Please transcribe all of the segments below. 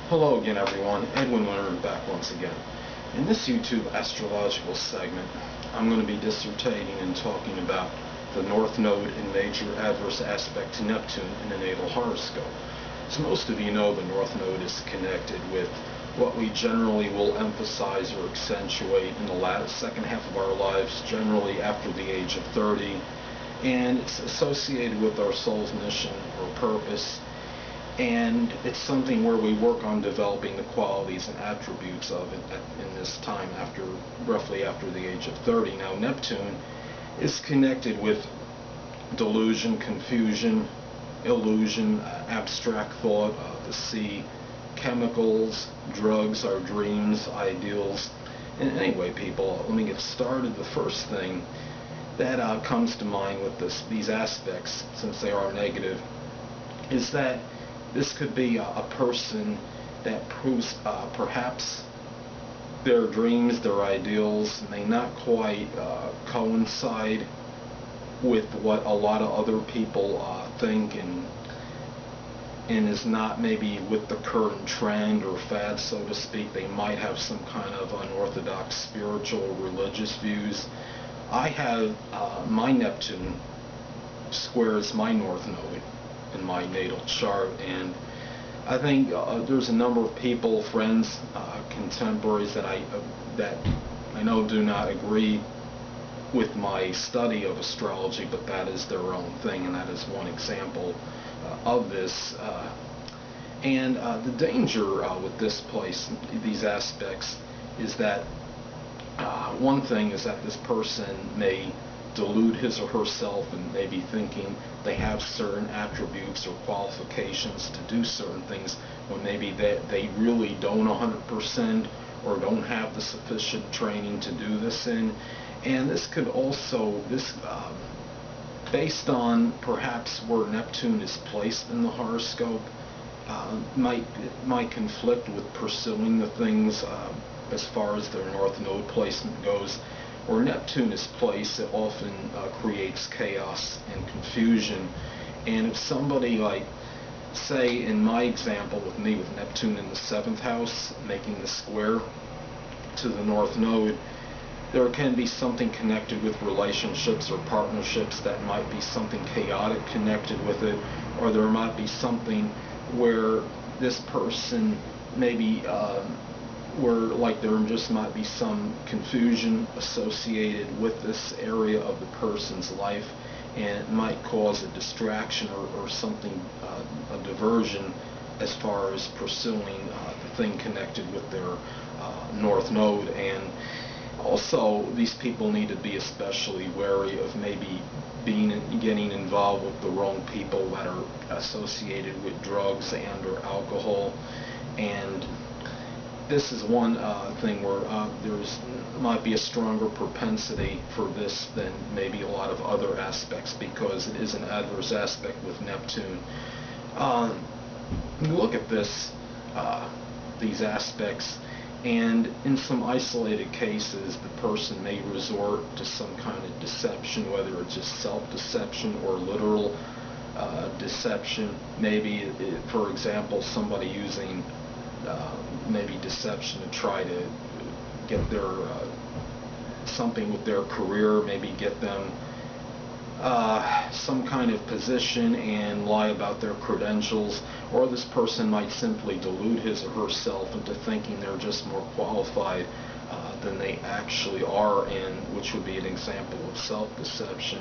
Hello again, everyone. Edwin Learnard back once again. In this YouTube astrological segment, I'm going to be dissertating and talking about the North Node in major adverse aspect to Neptune in the natal horoscope. As most of you know, the North Node is connected with what we generally will emphasize or accentuate in the second half of our lives, generally after the age of 30, and it's associated with our soul's mission or purpose. And it's something where we work on developing the qualities and attributes of it in this time roughly after the age of 30. Now, Neptune is connected with delusion, confusion, illusion, abstract thought, the sea, chemicals, drugs, our dreams, ideals. And anyway, people, let me get started. The first thing that comes to mind with these aspects, since they are negative, is that this could be a person that proves perhaps their dreams, their ideals may not quite coincide with what a lot of other people think, and is not maybe with the current trend or fad, so to speak. They might have some kind of unorthodox spiritual or religious views. I have my Neptune squares my North Node in my natal chart, and I think there's a number of people, friends, contemporaries that I know do not agree with my study of astrology, but that is their own thing, and that is one example of this. And the danger with this place, these aspects, is that one thing is that this person may delude his or herself and maybe thinking they have certain attributes or qualifications to do certain things when maybe they really don't 100% or don't have the sufficient training to do this in. And this could also, based on perhaps where Neptune is placed in the horoscope, might conflict with pursuing the things as far as their North Node placement goes. Where Neptune is placed, it often creates chaos and confusion. And if somebody, like, say in my example with me with Neptune in the 7th house, making the square to the North Node, there can be something connected with relationships or partnerships that might be something chaotic connected with it, or there might be something where this person maybe where like there just might be some confusion associated with this area of the person's life, and it might cause a distraction or something, a diversion as far as pursuing the thing connected with their North Node. And also, these people need to be especially wary of maybe getting involved with the wrong people that are associated with drugs and or alcohol. And this is one thing where might be a stronger propensity for this than maybe a lot of other aspects, because it is an adverse aspect with Neptune. You look at these aspects, and in some isolated cases, the person may resort to some kind of deception, whether it's just self-deception or literal deception. Maybe, for example, somebody using maybe deception to try to get their something with their career, maybe get them some kind of position and lie about their credentials. Or this person might simply delude his or herself into thinking they're just more qualified than they actually are, and which would be an example of self-deception.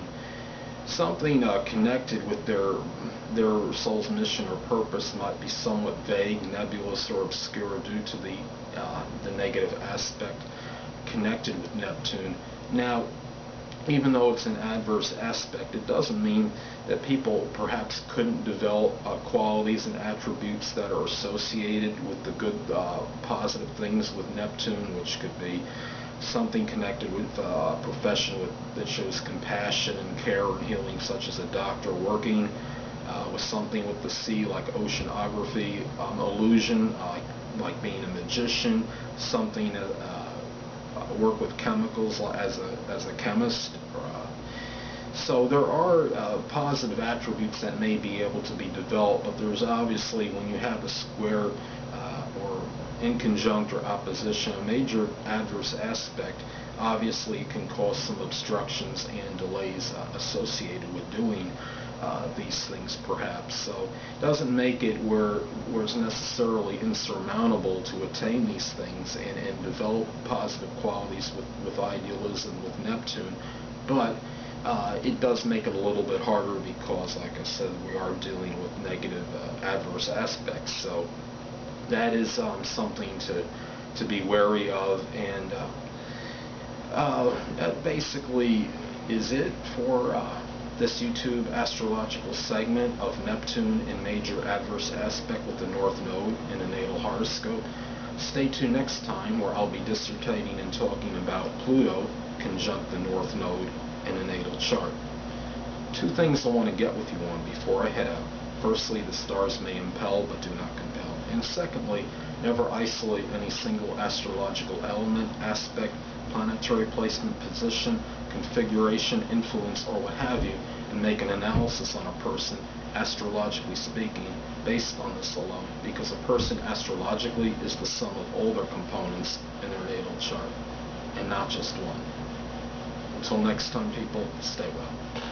Something connected with their soul's mission or purpose might be somewhat vague, nebulous, or obscure due to the negative aspect connected with Neptune. Now, even though it's an adverse aspect, it doesn't mean that people perhaps couldn't develop qualities and attributes that are associated with the good, positive things with Neptune, which could be something connected with a profession that shows compassion and care and healing, such as a doctor, working with something with the sea like oceanography, illusion, like being a magician, something work with chemicals as a chemist. So there are positive attributes that may be able to be developed, but there's obviously, when you have a square inconjunct or opposition, a major adverse aspect, obviously can cause some obstructions and delays associated with doing these things perhaps. So it doesn't make it where it's necessarily insurmountable to attain these things and develop positive qualities with idealism, with Neptune, but it does make it a little bit harder because, like I said, we are dealing with negative adverse aspects. So that is something to be wary of, and that basically is it for this YouTube astrological segment of Neptune in major adverse aspect with the North Node in a natal horoscope. Stay tuned next time where I'll be dissertating and talking about Pluto conjunct the North Node in a natal chart. Two things I want to get with you on before I head out. Firstly, the stars may impel but do not compel. And secondly, never isolate any single astrological element, aspect, planetary placement, position, configuration, influence, or what have you, and make an analysis on a person, astrologically speaking, based on this alone, because a person astrologically is the sum of all their components in their natal chart, and not just one. Until next time, people, stay well.